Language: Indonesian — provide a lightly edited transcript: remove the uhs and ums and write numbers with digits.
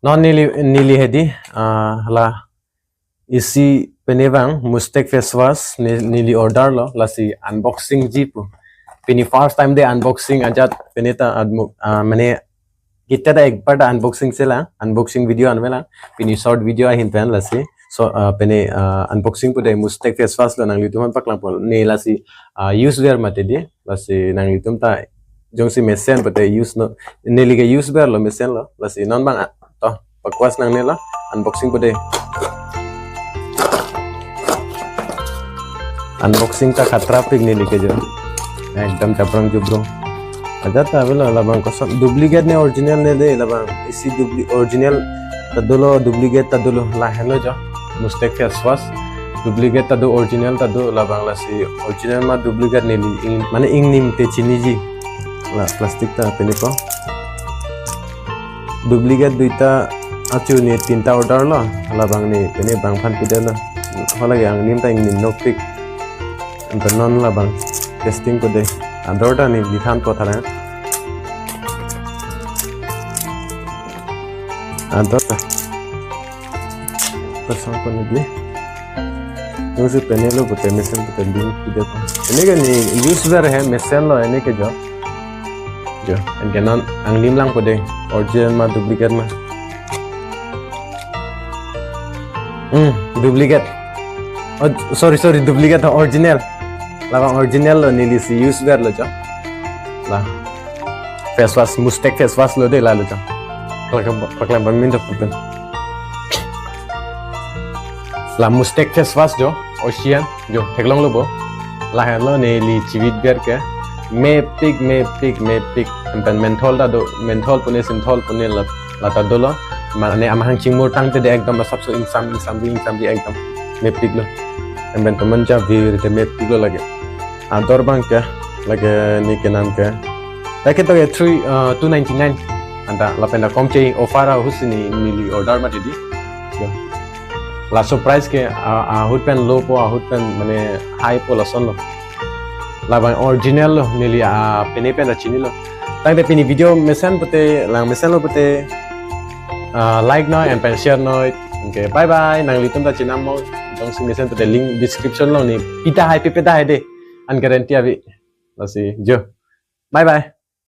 non nili hedi la isi penebang Muuchstac face wash nili order lo la si unboxing jipu pini first time de unboxing ajat peneta mane kita da ek bar unboxing sela unboxing video anwela pini short video ahin pen la si so pene unboxing pude Muuchstac face wash lo nang litum paklang pol ne la si use wear mate di la si nang litum ta jong si mesen pude use no nili ke use wear lo mesen lo la si non bang to pakwas nang ne lo unboxing pude unboxing का खतरा पिक नहीं लिखे जो एकदम टपरंग जुबरों अजाता है बोला लबांग को सब डुप्लीकेट ने ओरिजिनल ने दे लबांग इसी ओरिजिनल तदुलो डुप्लीकेट तदुलो लाहेलो जो Muuchstac face wash डुप्लीकेट तदु ओरिजिनल तदु लबांग लासी ओरिजिनल मा डुप्लीकेट ने ली माने इंग निम ते चिनी जी ला प्लास्टिक ता पेने को डुप्लीकेट दुईता अचु ने तीनता ऑर्डर लो लबांग ने पेने बांग फान पुदे लो होला yang निम ता इंग निम नो पिक non lah bang testing ko deh ador dah nih lihat ko thara ador person ko nih itu sih panel lo buat mesin buat link video ko ini kan nih user है mesin lo ini ke jo and non anglim lang ko deh original mah duplicate mah duplicate oh sorry duplicate original Labang original lo nili si use wear lo jang, lah face wash Muuchstac face wash lo deh lalu jang, pakai bamin tuh pun, lah Muuchstac face wash jo, ocean jo, teklong lo bo, lah lo nili civid biar ke, mepik, empan mentol punya lah tado lo, mana amahang cingmur tang teh deh ekdom masab so insam ekdom, mepik lo, empan temen jah vir deh mepik lo lagi. Ador bang क्या लगे नी के नाम क्या लगे तो ये 299 अंता लापेंडा कम चाहिए ऑफर आ हुसनी नीली ऑर्डर में दी ला सरप्राइज के आहुट पेन लो पो आहुट पेन मने हाई पो लसन लो लाबांग ओरिजिनल लो नीली पेने पेन चिनी लो तांगे पेनी वीडियो मेसन पुते लांग मेसन लो पुते लाइक नो एंड पेन शेयर नो ओके बाय बाय नंग लितुम ता चिनाम मो जोंग सी मेसन पुते लिंक डिस्क्रिप्शन लो नी पिता हाई दे An garanti abi, masih jo. Bye bye.